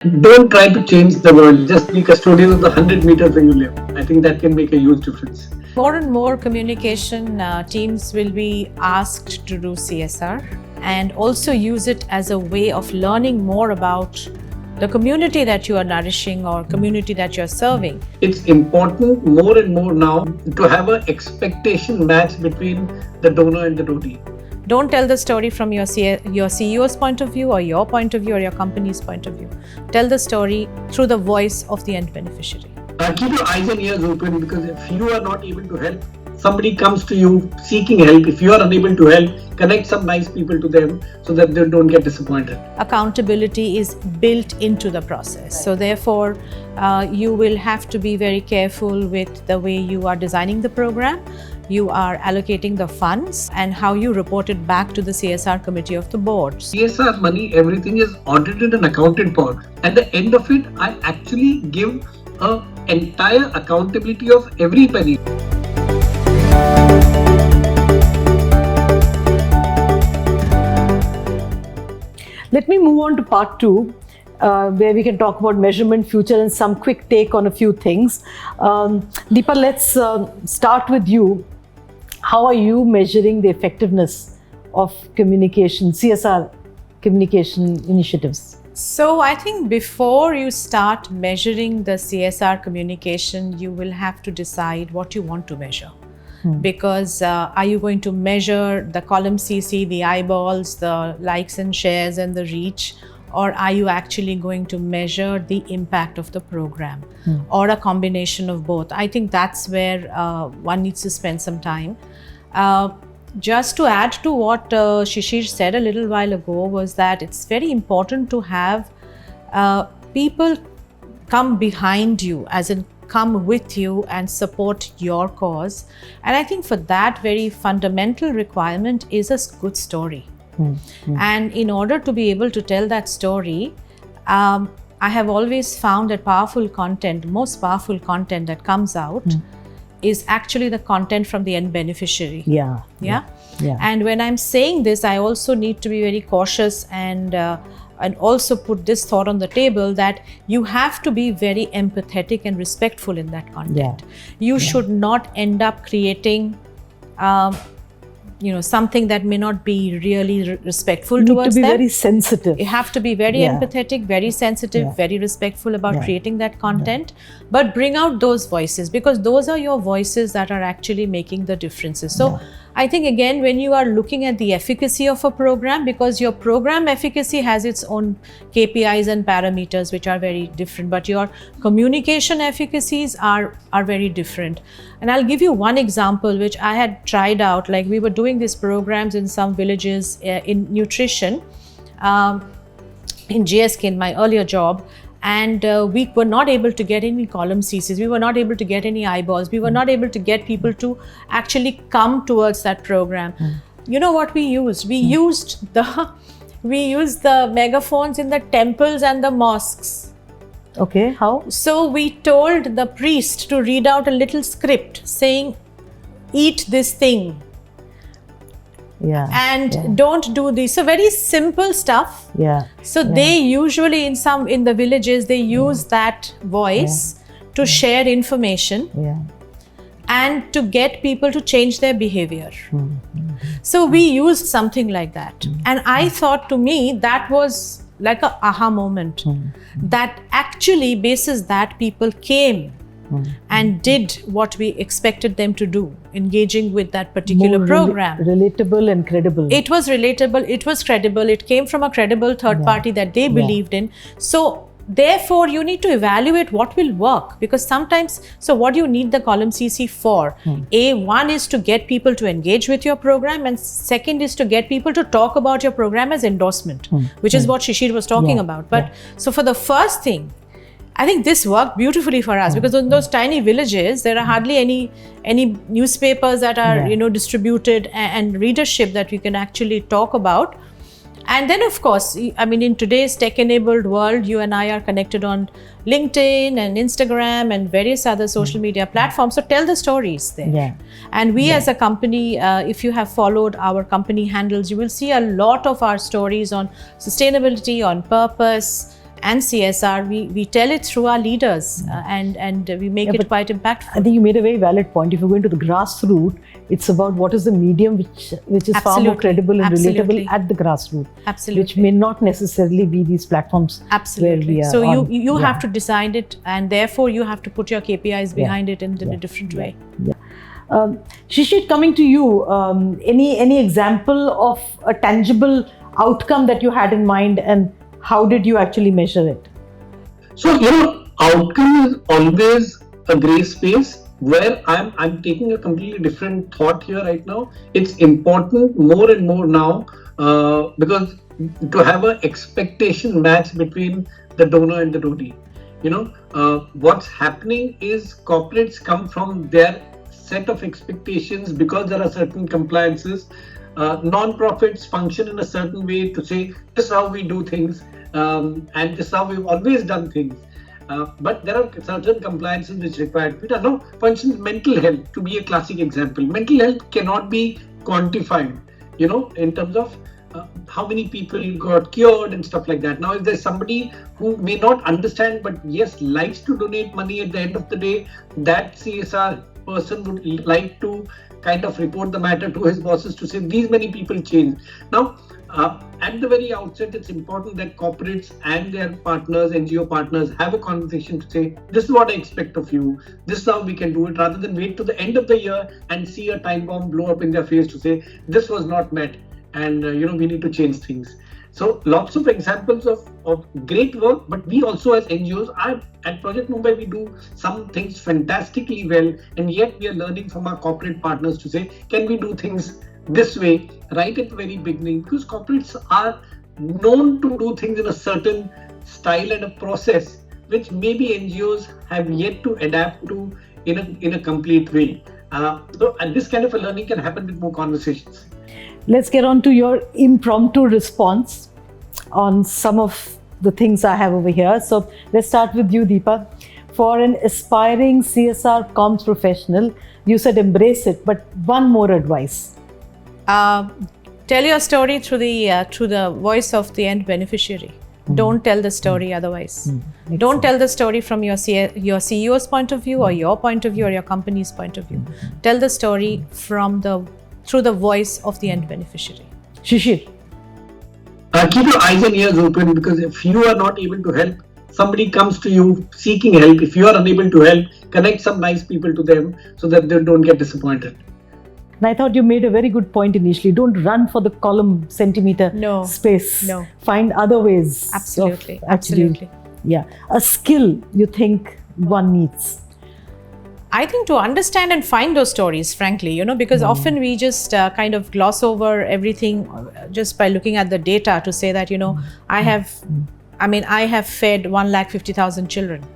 Don't try to change the world. Just be custodian of the 100 meters where you live. I think that can make a huge difference. More and more communication teams will be asked to do CSR and also use it as a way of learning more about the community that you are nourishing or community that you're serving. It's important more and more now to have an expectation match between the donor and the donee. Don't tell the story from your CEO's point of view or your point of view or your company's point of view. Tell the story through the voice of the end beneficiary. Keep your eyes and ears open, because if you are not able to help, somebody comes to you seeking help. If you are unable to help, connect some nice people to them so that they don't get disappointed. Accountability is built into the process. So therefore, you will have to be very careful with the way you are designing the program. You are allocating the funds and how you report it back to the CSR committee of the board. CSR money, everything is audited and accounted for. At the end of it, I actually give an entire accountability of every penny. Let me move on to part 2, where we can talk about measurement, future, and some quick take on a few things. Deepa, let's start with you. How are you measuring the effectiveness of communication, CSR communication initiatives? So I think before you start measuring the CSR communication, you will have to decide what you want to measure. Because are you going to measure the column CC, the eyeballs, the likes and shares and the reach, or are you actually going to measure the impact of the program or a combination of both? I think that's where one needs to spend some time. Just to add to what Shishir said a little while ago was that it's very important to have people come behind you, as in come with you and support your cause. And I think for that very fundamental requirement is a good story. And in order to be able to tell that story, I have always found that most powerful content that comes out is actually the content from the end beneficiary. Yeah. And when I'm saying this, I also need to be very cautious and also put this thought on the table that you have to be very empathetic and respectful in that content. You should not end up creating something that may not be really respectful towards them. You need to be very sensitive. You have to be very empathetic, very sensitive, very respectful about creating that content, but bring out those voices, because those are your voices that are actually making the differences. So I think, again, when you are looking at the efficacy of a program, because your program efficacy has its own KPIs and parameters which are very different, but your communication efficacies are very different. And I'll give you one example which I had tried out. Like, we were doing these programs in some villages in nutrition in GSK, in my earlier job. And we were not able to get any column CCs, we were not able to get any eyeballs, we were not able to get people to actually come towards that program. You know what we used? We used the megaphones in the temples and the mosques. Okay, how? So we told the priest to read out a little script saying, eat this thing. And don't do this. So very simple stuff. So they usually in the villages, they use that voice to share information and to get people to change their behavior. So we used something like that. And I thought, to me, that was like a aha moment. That actually, basis that, people came and did what we expected them to do, engaging with that particular program. Relatable and credible. It was relatable, it was credible, it came from a credible third party that they believed in. So therefore, you need to evaluate what will work, because sometimes, so what do you need the column CC for? One is to get people to engage with your program, and second is to get people to talk about your program as endorsement, which is what Shishir was talking about. But so for the first thing, I think this worked beautifully for us, because in those tiny villages, there are hardly any newspapers that are distributed and readership that we can actually talk about. And then, of course, I mean, in today's tech-enabled world, you and I are connected on LinkedIn and Instagram and various other social media platforms. So tell the stories there. And we as a company, if you have followed our company handles, you will see a lot of our stories on sustainability, on purpose, and CSR, we tell it through our leaders and we make it quite impactful. I think you made a very valid point. If you're going to the grassroots, it's about what is the medium which is far more credible and relatable at the grassroots. Absolutely. Which may not necessarily be these platforms where we are. So you have to decide it, and therefore you have to put your KPIs behind it in a different way. Yeah. Shishir, coming to you, any example of a tangible outcome that you had in mind, and how did you actually measure it? So, outcome is always a gray space where I'm taking a completely different thought here right now. It's important more and more now because to have an expectation match between the donor and the donee. What's happening is corporates come from their set of expectations because there are certain compliances. Non-profits function in a certain way to say this is how we do things and this is how we've always done things. But there are certain compliances which require. For instance, mental health, to be a classic example. Mental health cannot be quantified, in terms of how many people got cured and stuff like that. Now, if there's somebody who may not understand, but yes, likes to donate money at the end of the day, that CSR person would like to kind of report the matter to his bosses to say these many people changed. Now, at the very outset, it's important that corporates and their partners, NGO partners, have a conversation to say, this is what I expect of you, this is how we can do it, rather than wait to the end of the year and see a time bomb blow up in their face to say, this was not met and we need to change things. So lots of examples of great work, but we also as NGOs, at Project Mumbai, we do some things fantastically well, and yet we are learning from our corporate partners to say, can we do things this way right at the very beginning? Because corporates are known to do things in a certain style and a process, which maybe NGOs have yet to adapt to in a complete way. And this kind of a learning can happen with more conversations. Let's get on to your impromptu response on some of the things I have over here. So let's start with you, Deepa. For an aspiring CSR comms professional, you said embrace it, but one more advice. Tell your story through the voice of the end beneficiary. Don't tell the story otherwise. Don't tell the story from your CEO's point of view or your point of view or your company's point of view. Tell the story through the voice of the end beneficiary. Shishir. Keep your eyes and ears open, because if you are not able to help, somebody comes to you seeking help. If you are unable to help, connect some nice people to them so that they don't get disappointed. And I thought you made a very good point initially. Don't run for the column centimeter space. No. Find other ways. Absolutely. Yeah. A skill you think one needs. I think to understand and find those stories, frankly, because often we just kind of gloss over everything just by looking at the data to say that, I have fed 150,000 children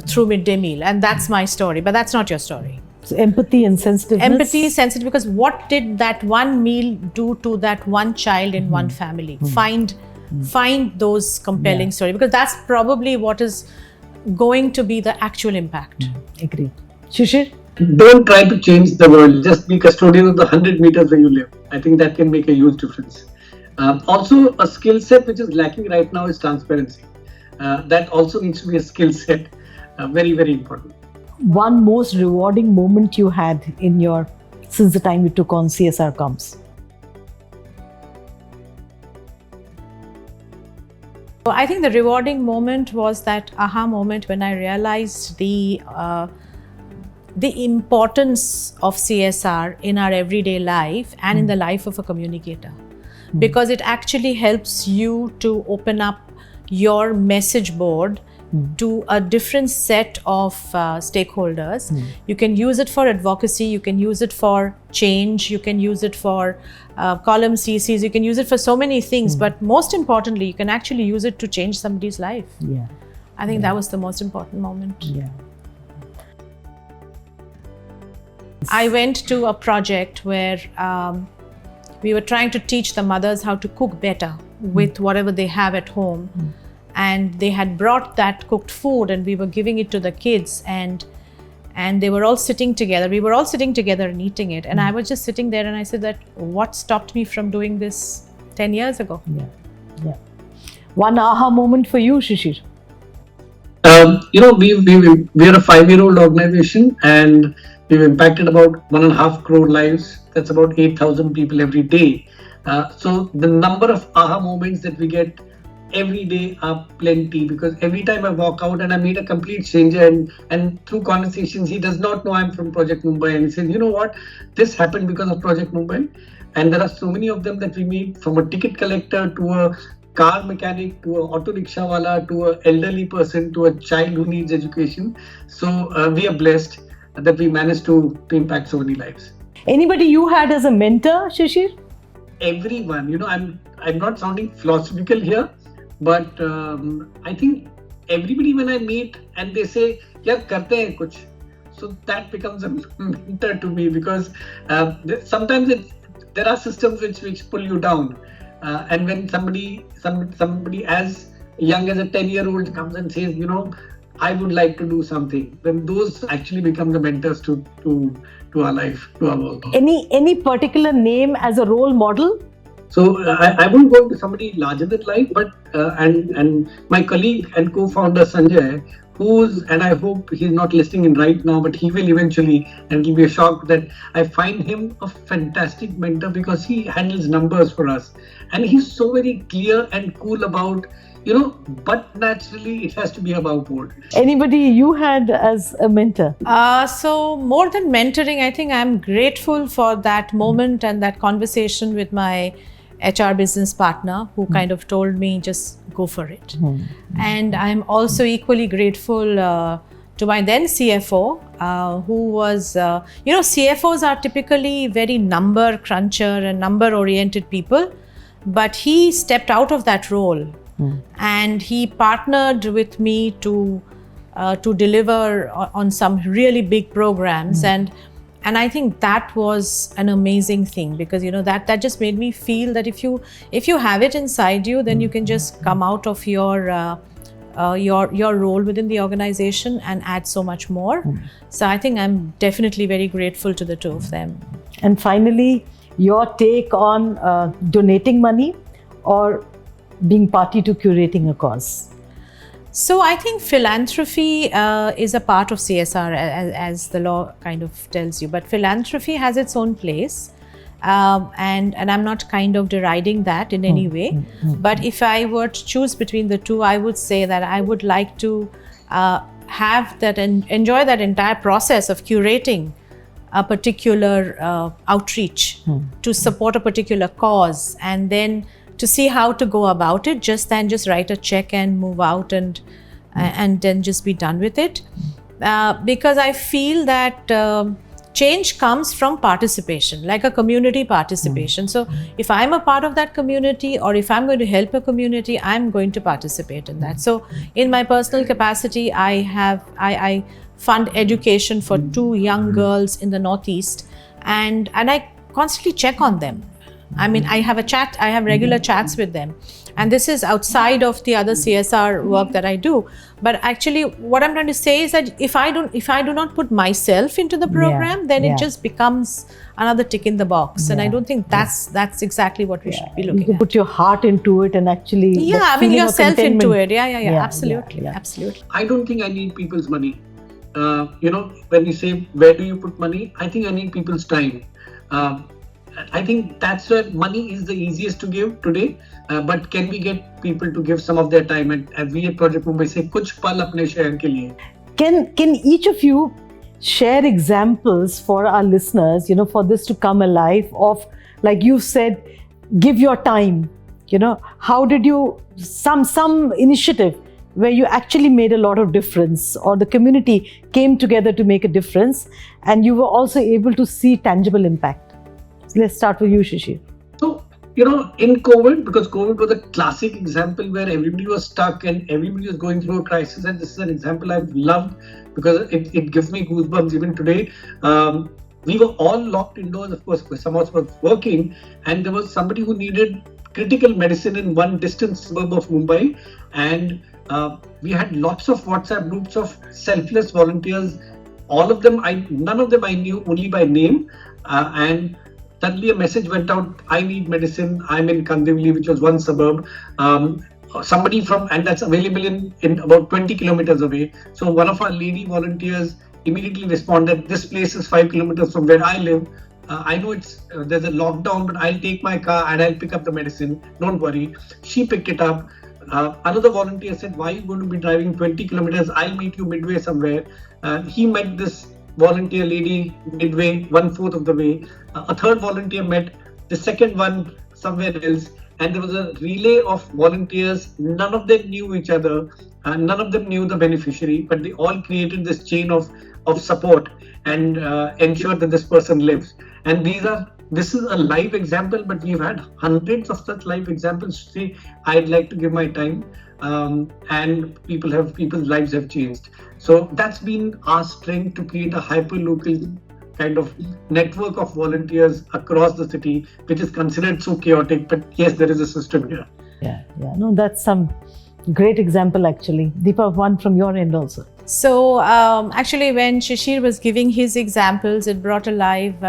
through midday meal, and that's my story, but that's not your story. So empathy and sensitiveness. Empathy, sensitive, because what did that one meal do to that one child in one family? Find those compelling stories, because that's probably what is going to be the actual impact. Agreed. Shishir? Don't try to change the world. Just be custodian of the 100 meters where you live. I think that can make a huge difference. Also, a skill set which is lacking right now is transparency. That also needs to be a skill set. Very, very important. One most rewarding moment you had since the time you took on CSR comms? I think the rewarding moment was that aha moment when I realized the importance of CSR in our everyday life and in the life of a communicator, because it actually helps you to open up your message board to a different set of stakeholders. You can use it for advocacy, you can use it for change, you can use it for column CCs, you can use it for so many things, but most importantly, you can actually use it to change somebody's life. Yeah. I think that was the most important moment. Yeah. I went to a project where we were trying to teach the mothers how to cook better with whatever they have at home. And they had brought that cooked food and we were giving it to the kids, and they were all sitting together. We were all sitting together and eating it. And I was just sitting there and I said that what stopped me from doing this 10 years ago? Yeah. One aha moment for you, Shishir. We are a 5-year-old organization, and we've impacted about 1.5 crore lives. That's about 8,000 people every day. So the number of aha moments that we get every day are plenty, because every time I walk out and I meet a complete stranger, and through conversations he does not know I'm from Project Mumbai, and he says, you know what, this happened because of Project Mumbai. And there are so many of them that we meet, from a ticket collector to a car mechanic to a auto rickshaw wala to a elderly person to a child who needs education. So we are blessed that we managed to impact so many lives. Anybody you had as a mentor, Shishir? Everyone, I'm not sounding philosophical here, but I think everybody, when I meet and they say, "Yaar, karte hain kuch," so that becomes a mentor to me, because sometimes there are systems which pull you down, and when somebody as young as a 10-year-old comes and says, I would like to do something, then those actually become the mentors to our life, to our work. Any particular name as a role model? So I won't go into somebody larger than life, but and my colleague and co-founder Sanjay, and I hope he's not listening in right now, but he will eventually, and it'll be a shock that I find him a fantastic mentor, because he handles numbers for us, and he's so very clear and cool about, but naturally it has to be above board. Anybody you had as a mentor? So more than mentoring, I think I'm grateful for that moment and that conversation with my HR business partner, who kind of told me, just go for it. And I'm also equally grateful to my then CFO, who was, CFOs are typically very number cruncher and number oriented people, but he stepped out of that role. And he partnered with me to deliver on some really big programs, and I think that was an amazing thing, because that just made me feel that if you have it inside you, then you can just come out of your role within the organization and add so much more. So I think I'm definitely very grateful to the two of them. And finally, your take on donating money or being party to curating a cause? So I think philanthropy is a part of CSR, as the law kind of tells you, but philanthropy has its own place, and I'm not kind of deriding that in any way. But if I were to choose between the two, I would say that I would like to have that and enjoy that entire process of curating a particular outreach to support a particular cause, and then to see how to go about it, just write a check and move out and then just be done with it. Because I feel that change comes from participation, like a community participation. So if I'm a part of that community, or if I'm going to help a community, I'm going to participate in that. So in my personal capacity, I fund education for 2 young girls in the Northeast, and I constantly check on them. I mean, I have regular chats with them, and this is outside of the other CSR work that I do. But actually, what I'm trying to say is that if I do not put myself into the program, then it just becomes another tick in the box, and I don't think that's exactly what we should be looking at. You put your heart into it and actually yourself into it. Absolutely. I don't think I need people's money. When you say where do you put money, I think I need people's time. I think that's where money is the easiest to give today. But can we get people to give some of their time? And as we at Project Mumbai say, kuch pal apne shehar ke liye. Can each of you share examples for our listeners, for this to come alive, of, like you said, give your time. How did you, some initiative where you actually made a lot of difference, or the community came together to make a difference, and you were also able to see tangible impact? Let's start with you, Shishir. So, in COVID, because COVID was a classic example where everybody was stuck and everybody was going through a crisis, and this is an example I've loved because it gives me goosebumps even today. We were all locked indoors, of course, some of us were working, and there was somebody who needed critical medicine in one distant suburb of Mumbai, and we had lots of WhatsApp groups of selfless volunteers. None of them I knew, only by name, and suddenly a message went out, I need medicine, I'm in Kandivali, which was one suburb. somebody from, and that's available in about 20 kilometers away. So one of our lady volunteers immediately responded, this place is 5 kilometers from where I live. I know there's a lockdown, but I'll take my car and I'll pick up the medicine. Don't worry. She picked it up. Another volunteer said, why are you going to be driving 20 kilometers? I'll meet you midway somewhere. He met this volunteer lady midway, 1/4 of the way. A third volunteer met the second one somewhere else. And there was a relay of volunteers. None of them knew each other. None of them knew the beneficiary, but they all created this chain of support and ensured that this person lives. And this is a live example, but we've had hundreds of such live examples to say, I'd like to give my time, and people's lives have changed. So that's been our strength, to create a hyper-local kind of network of volunteers across the city, which is considered so chaotic, but yes, there is a system here. Yeah. No, that's some great example actually. Deepa, one from your end also. So actually, when Shishir was giving his examples, it brought alive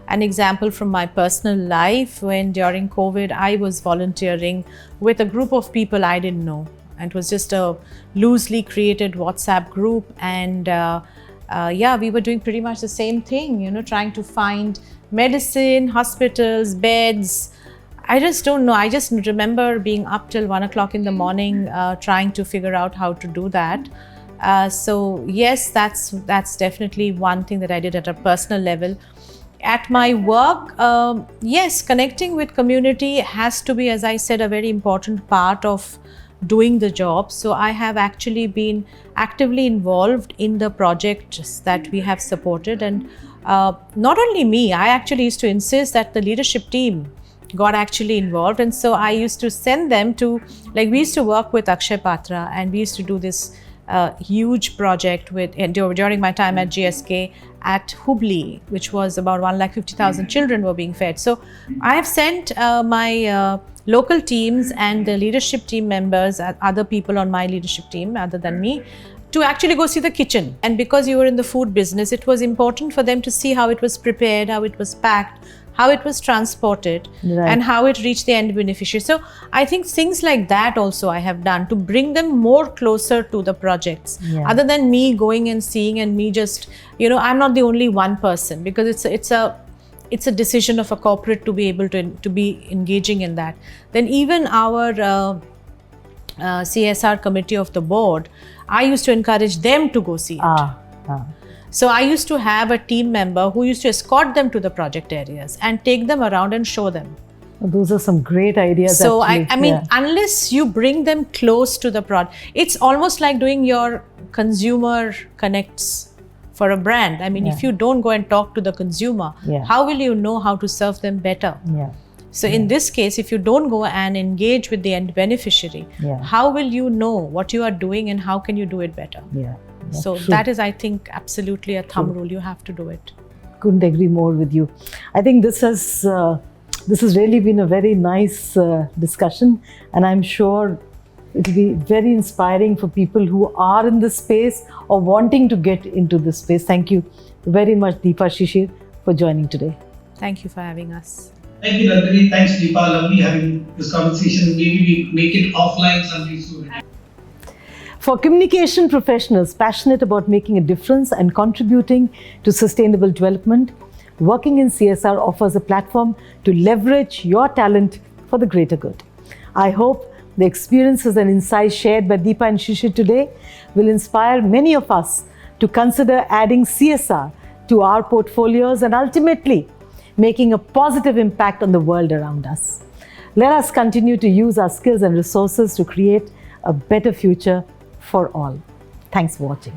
an example from my personal life, when during COVID, I was volunteering with a group of people I didn't know. And it was just a loosely created WhatsApp group. And we were doing pretty much the same thing, trying to find medicine, hospitals, beds. I just don't know. I just remember being up till 1 o'clock in the morning, trying to figure out how to do that. So yes, that's definitely one thing that I did at a personal level. At my work, yes, connecting with community has to be, as I said, a very important part of doing the job. So I have actually been actively involved in the projects that we have supported. And not only me, I actually used to insist that the leadership team got actually involved. And so I used to send them to, we used to work with Akshay Patra, and we used to do this huge project during my time at GSK at Hubli, which was about 150,000 children were being fed. So I have sent my local teams and the leadership team members, other people on my leadership team other than me, to actually go see the kitchen. And because you were in the food business, it was important for them to see how it was prepared, how it was packed, how it was transported, right, and how it reached the end beneficiary. So I think things like that also I have done to bring them more closer to the projects, other than me going and seeing and me just, I'm not the only one person, because it's a decision of a corporate to be able to be engaging in that. Then even our CSR committee of the board, I used to encourage them to go see it. So I used to have a team member who used to escort them to the project areas and take them around and show them. Those are some great ideas. So actually. I mean, unless you bring them close to the product, it's almost like doing your consumer connects for a brand. I mean, if you don't go and talk to the consumer, how will you know how to serve them better? So in this case, if you don't go and engage with the end beneficiary, how will you know what you are doing and how can you do it better? So that is, I think, absolutely a thumb rule. You have to do it. Couldn't agree more with you. I think this has really been a very nice discussion, and I'm sure it will be very inspiring for people who are in this space or wanting to get into this space. Thank you very much, Deepa, Shishir, for joining today. Thank you for having us. Thank you, Nandini. Thanks, Deepa. Lovely having this conversation. Maybe we make it offline someday soon. For communication professionals passionate about making a difference and contributing to sustainable development, working in CSR offers a platform to leverage your talent for the greater good. I hope the experiences and insights shared by Deepa and Shishir today will inspire many of us to consider adding CSR to our portfolios and ultimately making a positive impact on the world around us. Let us continue to use our skills and resources to create a better future for all. Thanks for watching.